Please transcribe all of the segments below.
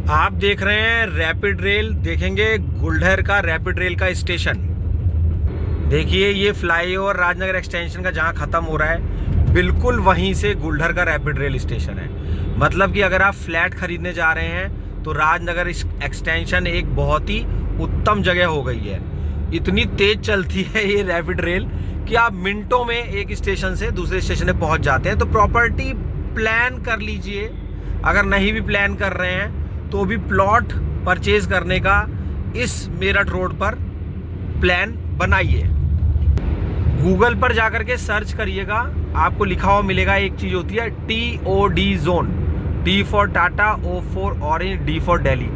आप देख रहे हैं रैपिड रेल, देखेंगे गुलढर का रैपिड रेल का स्टेशन। देखिए ये फ्लाईओवर राजनगर एक्सटेंशन का जहां खत्म हो रहा है, बिल्कुल वहीं से गुलढर का रैपिड रेल स्टेशन है। मतलब कि अगर आप फ्लैट खरीदने जा रहे हैं तो राजनगर एक्सटेंशन एक बहुत ही उत्तम जगह हो गई है। इतनी तेज चलती है ये रैपिड रेल कि आप मिनटों में एक स्टेशन से दूसरे स्टेशन पे पहुंच जाते हैं। तो प्रॉपर्टी प्लान कर लीजिए, अगर नहीं भी प्लान कर रहे हैं तो भी प्लॉट परचेज करने का इस मेरठ रोड पर प्लान बनाइए। गूगल पर जाकर के सर्च करिएगा, आपको लिखा हुआ मिलेगा, एक चीज होती है TOD zone, T for Tata, O for orange, D for Delhi.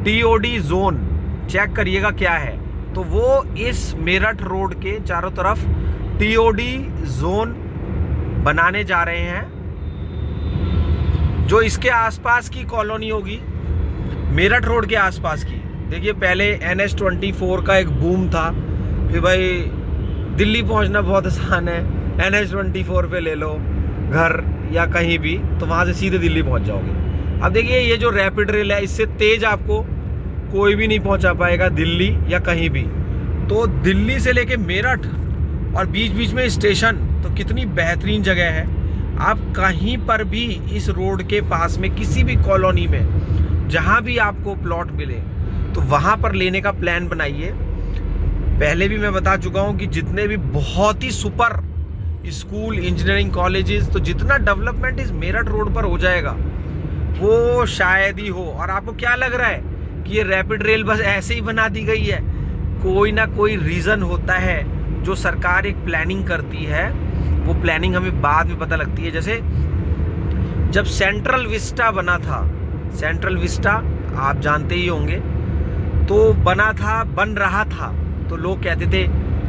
TOD zone check करिएगा क्या है। तो वो इस मेरठ रोड के चारों तरफ TOD जोन बनाने जा रहे हैं। जो इसके आसपास की कॉलोनी होगी, मेरठ रोड के आसपास की, देखिए पहले NH24 का एक बूम था कि भाई दिल्ली पहुंचना बहुत आसान है, NH24 पे ले लो घर या कहीं भी, तो वहां से सीधे दिल्ली पहुंच जाओगे। अब देखिए ये जो रैपिड रेल है, इससे तेज आपको कोई भी नहीं पहुंचा पाएगा दिल्ली या कहीं भी। तो दिल्ली से लेके मेरठ और बीच बीच में स्टेशन, तो कितनी बेहतरीन जगह है। आप कहीं पर भी इस रोड के पास में किसी भी कॉलोनी में जहां भी आपको प्लॉट मिले तो वहां पर लेने का प्लान बनाइए। पहले भी मैं बता चुका हूं कि जितने भी बहुत ही सुपर स्कूल, इंजीनियरिंग कॉलेजेस, तो जितना डेवलपमेंट इस मेरठ रोड पर हो जाएगा वो शायद ही हो। और आपको क्या लग रहा है कि ये रैपिड रेल बस ऐसे ही बना दी गई है? कोई ना कोई रीजन होता है। जो सरकार एक प्लानिंग करती है, वो प्लानिंग हमें बाद में पता लगती है। जैसे जब सेंट्रल विस्टा बना था, सेंट्रल विस्टा आप जानते ही होंगे, तो बन रहा था, तो लोग कहते थे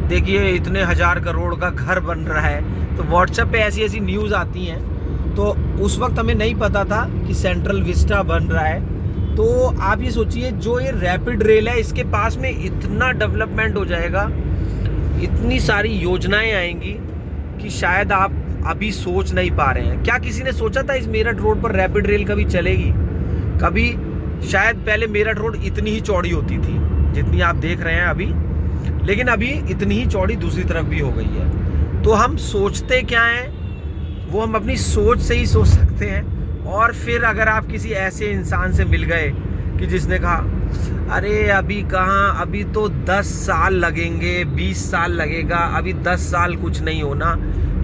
देखिए इतने 1000 करोड़ का घर बन रहा है। तो व्हाट्सएप पे ऐसी ऐसी न्यूज़ आती हैं, तो उस वक्त हमें नहीं पता था कि सेंट्रल विस्टा बन रहा है। तो आप ये सोचिए, जो ये रैपिड रेल है, इसके पास में इतना डेवलपमेंट हो जाएगा, इतनी सारी योजनाएं आएंगी कि शायद आप अभी सोच नहीं पा रहे हैं। क्या किसी ने सोचा था इस मेरठ रोड पर रैपिड रेल कभी चलेगी? कभी शायद पहले मेरठ रोड इतनी ही चौड़ी होती थी जितनी आप देख रहे हैं अभी, लेकिन अभी इतनी ही चौड़ी दूसरी तरफ भी हो गई है। तो हम सोचते क्या हैं, वो हम अपनी सोच से ही सोच सकते हैं। और फिर अगर आप किसी ऐसे इंसान से मिल गए कि जिसने कहा अरे अभी कहाँ, अभी तो 10 साल लगेंगे, 20 साल लगेगा, अभी 10 साल कुछ नहीं होना।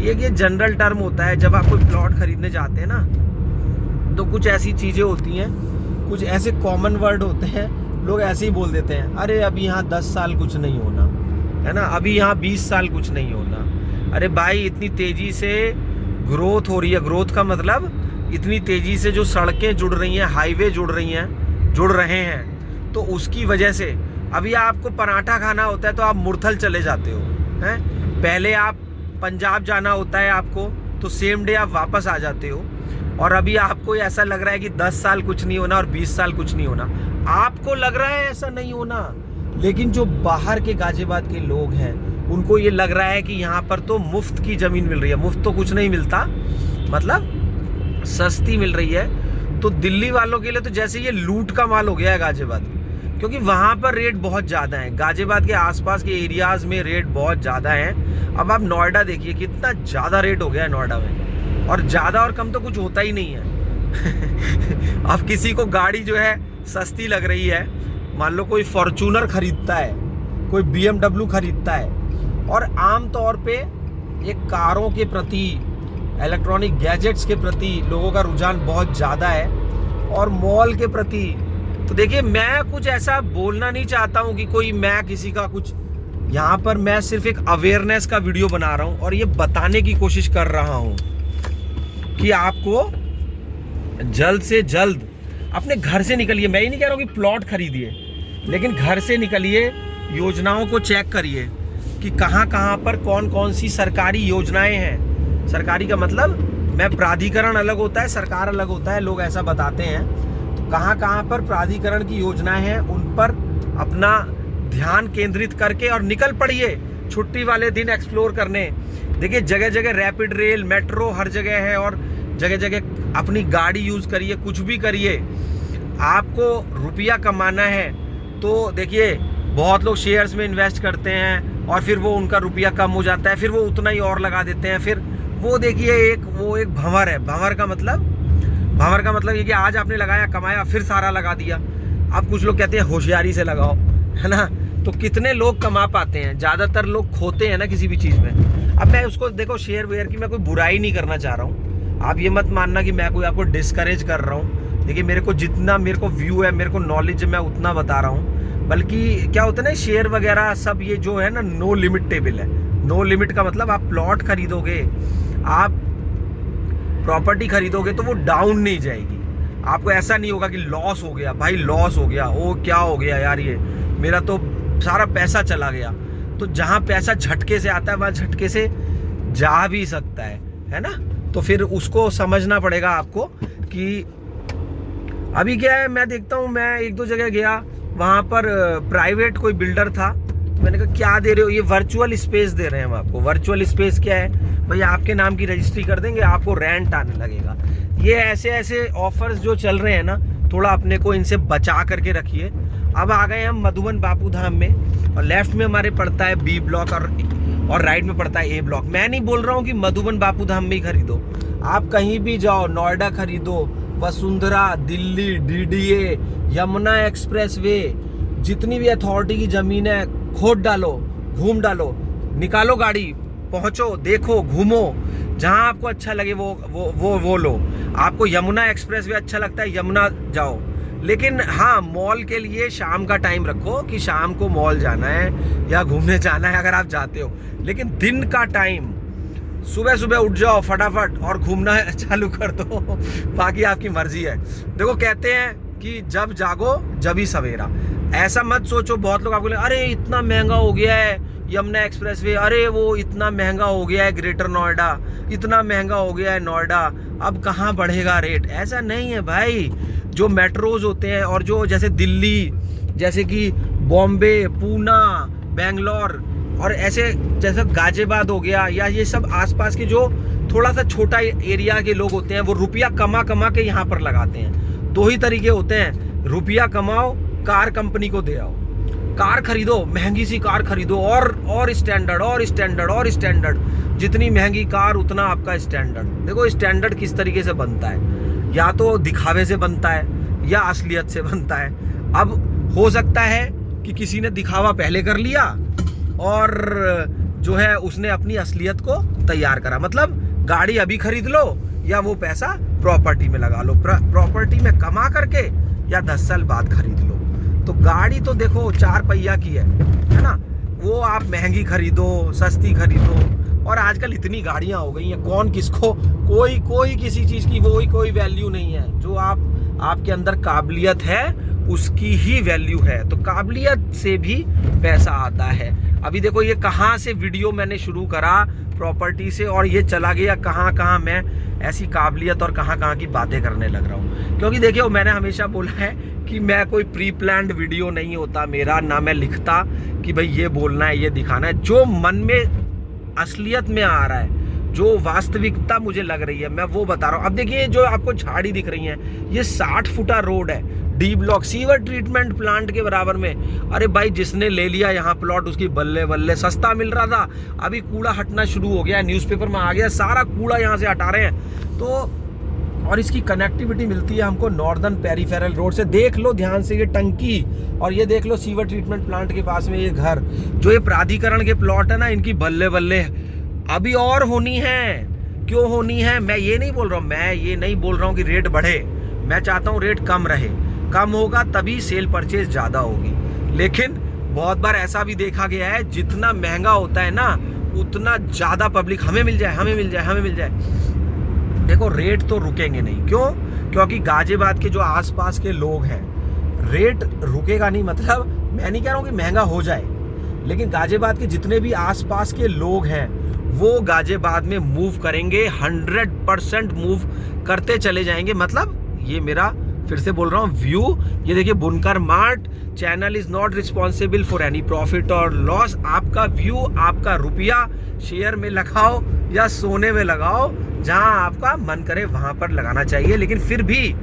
ये जनरल टर्म होता है। जब आप कोई प्लॉट खरीदने जाते हैं ना, तो कुछ ऐसी चीज़ें होती हैं, कुछ ऐसे कॉमन वर्ड होते हैं, लोग ऐसे ही बोल देते हैं, अरे अभी यहाँ 10 साल कुछ नहीं होना, है ना, अभी यहाँ 20 साल कुछ नहीं होना। अरे भाई इतनी तेज़ी से ग्रोथ हो रही है। ग्रोथ का मतलब इतनी तेज़ी से जो सड़कें जुड़ रही हैं, हाईवे जुड़ रहे हैं, तो उसकी वजह से अभी आपको पराठा खाना होता है तो आप मुरथल चले जाते हो, हैं। पहले आप पंजाब जाना होता है आपको, तो सेम डे आप वापस आ जाते हो। और अभी आपको ऐसा लग रहा है कि 10 साल कुछ नहीं होना और 20 साल कुछ नहीं होना। आपको लग रहा है ऐसा नहीं होना, लेकिन जो बाहर के गाजियाबाद के लोग हैं उनको ये लग रहा है कि यहाँ पर तो मुफ्त की ज़मीन मिल रही है। मुफ्त तो कुछ नहीं मिलता, मतलब सस्ती मिल रही है। तो दिल्ली वालों के लिए तो जैसे ये लूट का माल हो गया है गाजियाबाद, क्योंकि वहाँ पर रेट बहुत ज़्यादा है। गाजियाबाद के आसपास के एरियाज़ में रेट बहुत ज़्यादा है। अब आप नोएडा देखिए, कितना ज़्यादा रेट हो गया है नोएडा में, और ज़्यादा और कम तो कुछ होता ही नहीं है। अब किसी को गाड़ी जो है सस्ती लग रही है, मान लो कोई फॉर्च्यूनर खरीदता है, कोई BMW खरीदता है, और आम तौर पे ये कारों के प्रति, इलेक्ट्रॉनिक गैजेट्स के प्रति लोगों का रुझान बहुत ज़्यादा है, और मॉल के प्रति। तो देखिए मैं कुछ ऐसा बोलना नहीं चाहता हूँ कि कोई मैं किसी का कुछ, यहाँ पर मैं सिर्फ एक अवेयरनेस का वीडियो बना रहा हूँ और ये बताने की कोशिश कर रहा हूँ कि आपको जल्द से जल्द अपने घर से निकलिए। मैं ही नहीं कह रहा हूँ कि प्लॉट खरीदिए, लेकिन घर से निकलिए, योजनाओं को चेक करिए कि कहाँ कहाँ पर कौन कौन सी सरकारी योजनाएं हैं। सरकारी का मतलब, मैं प्राधिकरण अलग होता है, सरकार अलग होता है, लोग ऐसा बताते हैं। तो कहाँ कहाँ पर प्राधिकरण की योजनाएं हैं, उन पर अपना ध्यान केंद्रित करके और निकल पड़िए छुट्टी वाले दिन एक्सप्लोर करने। देखिए जगह जगह रैपिड रेल, मेट्रो हर जगह है, और जगह जगह अपनी गाड़ी यूज़ करिए, कुछ भी करिए। आपको रुपया कमाना है तो देखिए बहुत लोग शेयर्स में इन्वेस्ट करते हैं और फिर वो उनका रुपया कम हो जाता है, फिर वो उतना ही और लगा देते हैं, फिर वो देखिए एक भंवर है। भंवर का मतलब ये कि आज आपने लगाया, कमाया, फिर सारा लगा दिया। अब कुछ लोग कहते हैं होशियारी से लगाओ, है ना। तो कितने लोग कमा पाते हैं? ज़्यादातर लोग खोते हैं ना किसी भी चीज़ में। अब मैं उसको देखो, शेयर वेयर की मैं कोई बुराई नहीं करना चाह रहा हूँ, आप ये मत मानना कि मैं कोई आपको डिस्करेज कर रहा हूँ। देखिए मेरे को जितना मेरे को व्यू है, मेरे को नॉलेज है, मैं उतना बता रहा हूँ। बल्कि क्या होता है ना, शेयर वगैरह सब ये जो है ना नो लिमिट टेबल है। नो लिमिट का मतलब आप प्लॉट खरीदोगे, आप प्रॉपर्टी खरीदोगे तो वो डाउन नहीं जाएगी। आपको ऐसा नहीं होगा कि लॉस हो गया, भाई लॉस हो गया, ओ क्या हो गया यार, ये मेरा तो सारा पैसा चला गया। तो जहाँ पैसा झटके से आता है वहाँ झटके से जा भी सकता है ना। तो फिर उसको समझना पड़ेगा आपको कि अभी क्या है। मैं देखता हूँ, मैं एक दो जगह गया, वहाँ पर प्राइवेट कोई बिल्डर था, तो मैंने कहा क्या दे रहे हो? ये वर्चुअल स्पेस दे रहे हैं हम आपको। वर्चुअल स्पेस क्या है भैया? आपके नाम की रजिस्ट्री कर देंगे, आपको रेंट आने लगेगा। ये ऐसे ऑफर्स जो चल रहे हैं ना, थोड़ा अपने को इनसे बचा करके रखिए। अब आ गए हम मधुबन बापू धाम में, और लेफ्ट में हमारे पड़ता है बी ब्लॉक और राइट में पड़ता है ए ब्लॉक। मैं नहीं बोल रहा हूँ कि मधुबन बापू धाम में ही खरीदो, आप कहीं भी जाओ, नोएडा खरीदो, वसुंधरा, दिल्ली, डीडीए, यमुना एक्सप्रेसवे, जितनी भी अथॉरिटी की जमीन है खोद डालो, घूम डालो, निकालो गाड़ी, पहुंचो, देखो, घूमो, जहां आपको अच्छा लगे वो लो। आपको यमुना एक्सप्रेसवे अच्छा लगता है, यमुना जाओ। लेकिन हाँ, मॉल के लिए शाम का टाइम रखो कि शाम को मॉल जाना है या घूमने जाना है अगर आप जाते हो। लेकिन दिन का टाइम सुबह सुबह उठ जाओ फटाफट और घूमना चालू कर दो, बाकी आपकी मर्जी है। देखो कहते हैं कि जब जागो जब ही सवेरा। ऐसा मत सोचो, बहुत लोग आपको अरे इतना महंगा हो गया है यमुना एक्सप्रेसवे, अरे वो इतना महंगा हो गया है ग्रेटर नोएडा, इतना महंगा हो गया है नोएडा, अब कहाँ बढ़ेगा रेट। ऐसा नहीं है भाई। जो मेट्रोज होते हैं और जो जैसे दिल्ली, जैसे कि बॉम्बे, पूना, बेंगलोर और ऐसे जैसे गाजियाबाद हो गया, या ये सब आसपास के जो थोड़ा सा छोटा एरिया के लोग होते हैं, वो रुपया कमा कमा के यहाँ पर लगाते हैं। दो ही तरीके होते हैं, रुपया कमाओ, कार कंपनी को दे आओ, कार खरीदो, महंगी सी कार खरीदो, और स्टैंडर्ड और स्टैंडर्ड और स्टैंडर्ड। जितनी महंगी कार उतना आपका स्टैंडर्ड। देखो स्टैंडर्ड किस तरीके से बनता है, या तो दिखावे से बनता है या असलियत से बनता है। अब हो सकता है कि किसी ने दिखावा पहले कर लिया और जो है उसने अपनी असलियत को तैयार करा। मतलब गाड़ी अभी खरीद लो या वो पैसा प्रॉपर्टी में लगा लो, प्रॉपर्टी में कमा करके, या 10 साल बाद खरीद लो। तो गाड़ी तो देखो 4 पहिया की है ना, वो आप महंगी खरीदो, सस्ती खरीदो, और आजकल इतनी गाड़ियां हो गई हैं, कौन किसको, कोई किसी चीज की कोई वैल्यू नहीं है। जो आपके अंदर काबिलियत है उसकी ही वैल्यू है। तो काबिलियत से भी पैसा आता है। अभी देखो ये कहाँ से वीडियो मैंने शुरू करा, प्रॉपर्टी से, और ये चला गया कहाँ मैं ऐसी काबिलियत और कहाँ की बातें करने लग रहा हूँ। क्योंकि देखिए मैंने हमेशा बोला है कि मैं कोई प्री प्लान्ड वीडियो नहीं होता मेरा, ना मैं लिखता कि भाई ये बोलना है, ये दिखाना है। जो मन में असलियत में आ रहा है, जो वास्तविकता मुझे लग रही है, मैं वो बता रहा हूँ। अब देखिए जो आपको झाड़ी दिख रही है, ये 60 फुटा रोड है, D block, sewer treatment plant के बराबर में। अरे भाई जिसने ले लिया यहाँ प्लॉट, उसकी बल्ले बल्ले, सस्ता मिल रहा था, अभी कूड़ा हटना शुरू हो गया, न्यूज़पेपर में आ गया, सारा कूड़ा यहाँ से हटा रहे हैं। तो और इसकी कनेक्टिविटी मिलती है हमको नॉर्दर्न पेरिफेरल रोड से। देख लो ध्यान से ये टंकी, और ये देख लो सीवर ट्रीटमेंट प्लांट के पास में ये घर। जो ये प्राधिकरण के प्लॉट है ना, इनकी बल्ले बल्ले अभी और होनी है। क्यों होनी है? मैं ये नहीं बोल रहा हूँ कि रेट बढ़े, मैं चाहता हूँ रेट कम रहे। कम होगा तभी सेल परचेज ज़्यादा होगी। लेकिन बहुत बार ऐसा भी देखा गया है, जितना महंगा होता है ना उतना ज़्यादा पब्लिक हमें मिल जाए। देखो रेट तो रुकेंगे नहीं। क्यों? क्योंकि गाजियाबाद के जो आसपास के लोग हैं, रेट रुकेगा नहीं। मतलब मैं नहीं कह रहा हूँ कि महंगा हो जाए, लेकिन गाजियाबाद के जितने भी आसपास के लोग हैं वो गाजियाबाद में मूव करेंगे, 100% मूव करते चले जाएंगे। मतलब ये मेरा फिर से बोल रहा हूँ व्यू। ये देखिए बुनकर mart, channel is not responsible for any profit और लॉस। आपका व्यू, आपका रुपया शेयर में लगाओ या सोने में लगाओ, जहां आपका मन करे वहां पर लगाना चाहिए। लेकिन फिर भी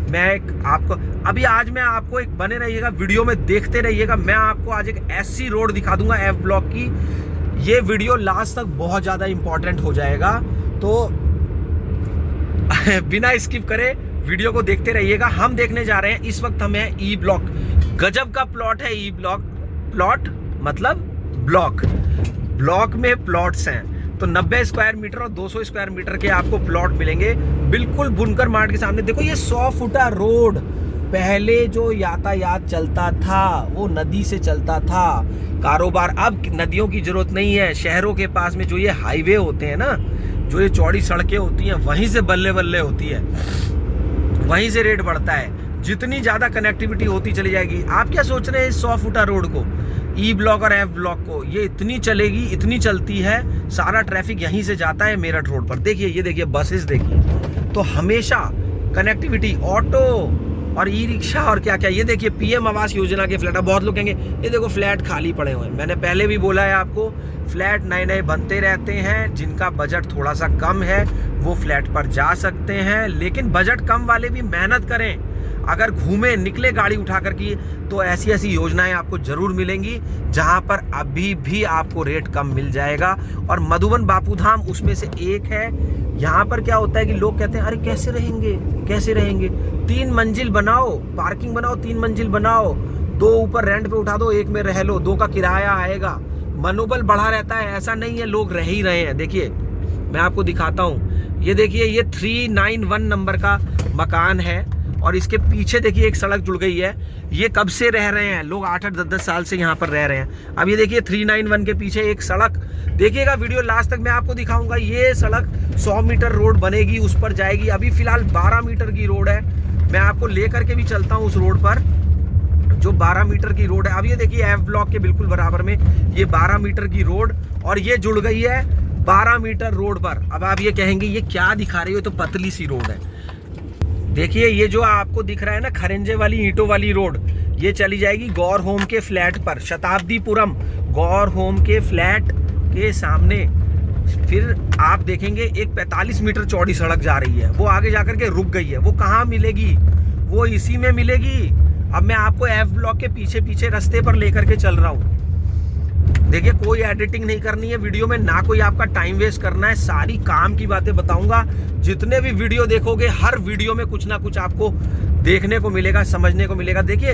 मैं आपको अभी आज मैं आपको एक बने रहिएगा, वीडियो में देखते रहिएगा। मैं आपको आज एक ऐसी रोड दिखा दूंगा एफ ब्लॉक की, ये वीडियो लास्ट तक बहुत ज़्यादा इंपॉर्टेंट हो जाएगा, तो बिना स्किप करे वीडियो को देखते रहिएगा। हम देखने जा रहे हैं इस वक्त हम हैं ई ब्लॉक। गजब का प्लॉट है ई ब्लॉक। प्लॉट मतलब ब्लॉक में प्लॉट्स हैं, तो 90 स्क्वायर मीटर और 200 स्क्वायर मीटर के आपको प्लॉट मिलेंगे बिल्कुल बुनकर मार्ट के सामने। देखो ये 100 फुटा रोड, पहले जो यातायात चलता था वो नदी से चलता था कारोबार, अब नदियों की जरूरत नहीं है। शहरों के पास में जो ये हाईवे होते हैं ना, जो ये चौड़ी सड़कें होती हैं, वहीं से बल्ले बल्ले होती है, वहीं से रेट बढ़ता है। जितनी ज्यादा कनेक्टिविटी होती चली जाएगी। आप क्या सोच रहे हैं इस 100 फुटा रोड को, ई ब्लॉक और एफ ब्लॉक को, ये इतनी चलेगी, इतनी चलती है, सारा ट्रैफिक यहीं से जाता है मेरठ रोड पर। देखिए ये देखिए बसेस देखिए, तो हमेशा कनेक्टिविटी, ऑटो और ई रिक्शा और क्या क्या। ये देखिए पीएम आवास योजना के फ्लैट। अब बहुत लोग कहेंगे ये देखो फ्लैट खाली पड़े हुए हैं। मैंने पहले भी बोला है आपको, फ्लैट नए नए बनते रहते हैं। जिनका बजट थोड़ा सा कम है वो फ्लैट पर जा सकते हैं, लेकिन बजट कम वाले भी मेहनत करें, अगर घूमे निकले गाड़ी उठा कर की, तो ऐसी ऐसी योजनाएं आपको जरूर मिलेंगी जहां पर अभी भी आपको रेट कम मिल जाएगा। और मधुबन बापूधाम उसमें से एक है। यहाँ पर क्या होता है कि लोग कहते हैं अरे कैसे रहेंगे, 3 मंजिल बनाओ, पार्किंग बनाओ, 3 मंजिल बनाओ, 2 ऊपर रेंट पे उठा दो, 1 में रह लो, 2 का किराया आएगा, मनोबल बढ़ा रहता है। ऐसा नहीं है, लोग रह ही रहे हैं। देखिए मैं आपको दिखाता हूँ, ये देखिए ये 391 नंबर का मकान है और इसके पीछे देखिए एक सड़क जुड़ गई है। ये कब से रह रहे हैं लोग, 8-8 10-10 साल से यहाँ पर रह रहे हैं। अब ये देखिए 391 के पीछे एक सड़क, देखिएगा वीडियो लास्ट तक, मैं आपको दिखाऊंगा। ये सड़क 100 मीटर रोड बनेगी, उस पर जाएगी। अभी फिलहाल 12 मीटर की रोड है, मैं आपको लेकर के भी चलता हूँ उस रोड पर जो 12 मीटर की रोड है। अब ये देखिए एफ ब्लॉक के बिल्कुल बराबर में ये 12 मीटर की रोड, और ये जुड़ गई है 12 मीटर रोड पर। अब आप ये कहेंगे ये क्या दिखा रही हो, तो पतली सी रोड है। देखिए ये जो आपको दिख रहा है ना खरेंजे वाली ईंटों वाली रोड, ये चली जाएगी गौर होम के फ्लैट पर, शताब्दीपुरम गौर होम के फ्लैट के सामने। फिर आप देखेंगे एक 45 मीटर चौड़ी सड़क जा रही है, वो आगे जाकर के रुक गई है। वो कहाँ मिलेगी, वो इसी में मिलेगी। अब मैं आपको एफ ब्लॉक के पीछे पीछे रास्ते पर लेकर के चल रहा हूँ। देखिए कोई एडिटिंग नहीं करनी है वीडियो में, ना कोई आपका टाइम वेस्ट करना है, सारी काम की बातें बताऊंगा। जितने भी वीडियो देखोगे हर वीडियो में कुछ ना कुछ आपको देखने को मिलेगा, समझने को मिलेगा। देखिए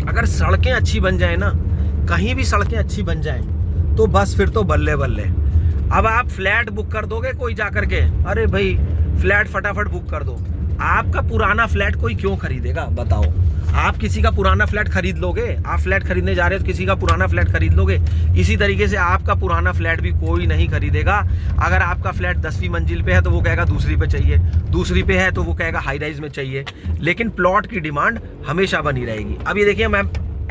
अगर सड़कें अच्छी बन जाए ना, कहीं भी सड़कें अच्छी बन जाए, तो बस फिर तो बल्ले बल्ले। अब आप फ्लैट बुक कर दोगे कोई जाकर के, अरे भाई फ्लैट फटाफट बुक कर दो। आपका पुराना फ्लैट कोई क्यों खरीदेगा बताओ। आप किसी का पुराना फ्लैट खरीद लोगे, आप फ्लैट खरीदने जा रहे हो तो किसी का पुराना फ्लैट खरीद लोगे। इसी तरीके से आपका पुराना फ्लैट भी कोई नहीं खरीदेगा। अगर आपका फ्लैट 10वीं मंजिल पे है तो वो कहेगा दूसरी पे चाहिए, दूसरी पे है तो वो कहेगा हाई राइज में चाहिए, लेकिन प्लॉट की डिमांड हमेशा बनी रहेगी। अब ये देखिए मैं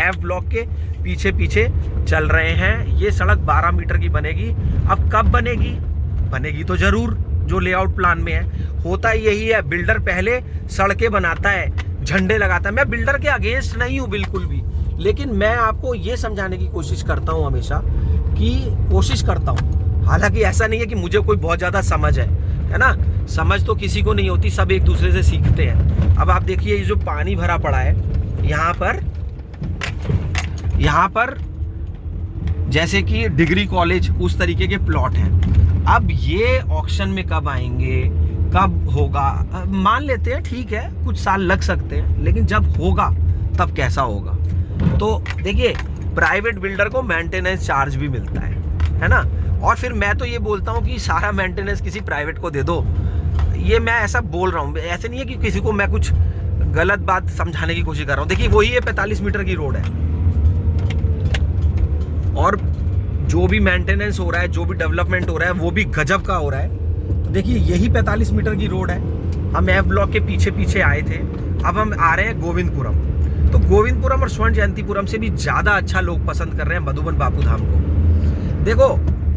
एफ ब्लॉक के पीछे पीछे चल रहे हैं। ये सड़क 12 मीटर की बनेगी। अब कब बनेगी, बनेगी तो जरूर, जो लेआउट प्लान में है। होता यही है, बिल्डर पहले सड़कें बनाता है, झंडे लगाता है। मैं बिल्डर के अगेंस्ट नहीं हूँ बिल्कुल भी, लेकिन मैं आपको ये समझाने की कोशिश करता हूँ हमेशा, हालांकि ऐसा नहीं है कि मुझे कोई बहुत ज्यादा समझ है ना, समझ तो किसी को नहीं होती, सब एक दूसरे से सीखते हैं। अब आप देखिए ये जो पानी भरा पड़ा है यहाँ पर जैसे कि डिग्री कॉलेज, उस तरीके के प्लॉट हैं। अब ये ऑक्शन में कब आएंगे, कब होगा, मान लेते हैं ठीक है कुछ साल लग सकते हैं, लेकिन जब होगा तब कैसा होगा। तो देखिए प्राइवेट बिल्डर को मेंटेनेंस चार्ज भी मिलता है ना, और फिर मैं तो ये बोलता हूँ कि सारा मेंटेनेंस किसी प्राइवेट को दे दो। ये मैं ऐसा बोल रहा हूँ, ऐसे नहीं है कि किसी को मैं कुछ गलत बात समझाने की कोशिश कर रहा हूँ। देखिए वही है 45 मीटर की रोड है, और जो भी मेंटेनेंस हो रहा है, जो भी डेवलपमेंट हो रहा है, वो भी गजब का हो रहा है। तो देखिए यही 45 मीटर की रोड है। हम एफ ब्लॉक के पीछे पीछे आए थे, अब हम आ रहे हैं गोविंदपुरम। तो गोविंदपुरम और स्वर्ण जयंतीपुरम से भी ज्यादा अच्छा लोग पसंद कर रहे हैं मधुबन बापूधाम को। देखो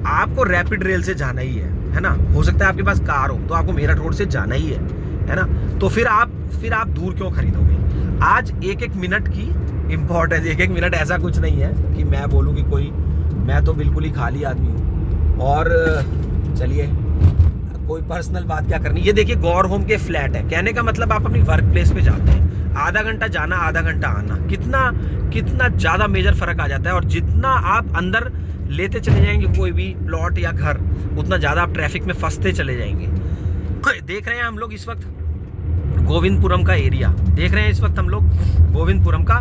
आपको रैपिड रेल से जाना ही है ना, हो सकता है आपके पास कार हो तो आपको मेरठ रोड से जाना ही है ना, तो फिर आप दूर क्यों खरीदोगे। आज एक एक मिनट की इम्पोर्टेंस, एक एक मिनट ऐसा कुछ नहीं है कि मैं बोलूँ कि कोई, मैं तो बिल्कुल ही खाली आदमी हूँ। और चलिए कोई पर्सनल बात क्या करनी। ये देखिए गौर होम के फ्लैट है, कहने का मतलब आप अपनी वर्क प्लेस पे जाते हैं, आधा घंटा जाना आधा घंटा आना, कितना ज़्यादा मेजर फर्क आ जाता है। और जितना आप अंदर लेते चले जाएंगे कोई भी प्लॉट या घर, उतना ज़्यादा आप ट्रैफिक में फंसते चले जाएंगे। देख रहे हैं हम लोग इस वक्त गोविंदपुरम का एरिया, देख रहे हैं इस वक्त हम लोग गोविंदपुरम का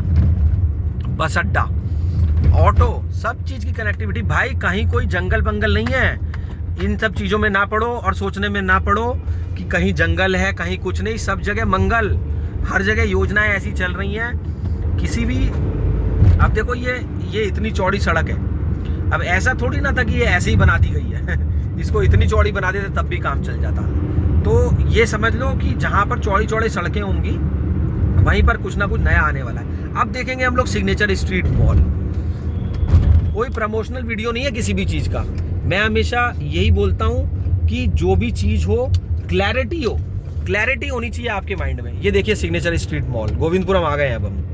बस अड्डा, ऑटो, सब चीज़ की कनेक्टिविटी। भाई कहीं कोई जंगल बंगल नहीं है, इन सब चीज़ों में ना पड़ो और सोचने में ना पड़ो कि कहीं जंगल है कहीं कुछ नहीं, सब जगह मंगल, हर जगह योजनाएं ऐसी चल रही हैं। किसी भी, अब देखो ये इतनी चौड़ी सड़क है, अब ऐसा थोड़ी ना था कि ये ऐसे ही बना दी गई है इसको इतनी चौड़ी बना देते तब भी काम चल जाता। तो ये समझ लो कि जहाँ पर चौड़ी चौड़ी सड़कें होंगी वहीं पर कुछ ना कुछ नया आने वाला है। अब देखेंगे हम लोग सिग्नेचर स्ट्रीट मॉल। कोई प्रमोशनल वीडियो नहीं है किसी भी चीज़ का, मैं हमेशा यही बोलता हूँ कि जो भी चीज़ हो क्लैरिटी होनी चाहिए आपके माइंड में। ये देखिए सिग्नेचर स्ट्रीट मॉल, गोविंदपुरम आ गए हैं अब हम।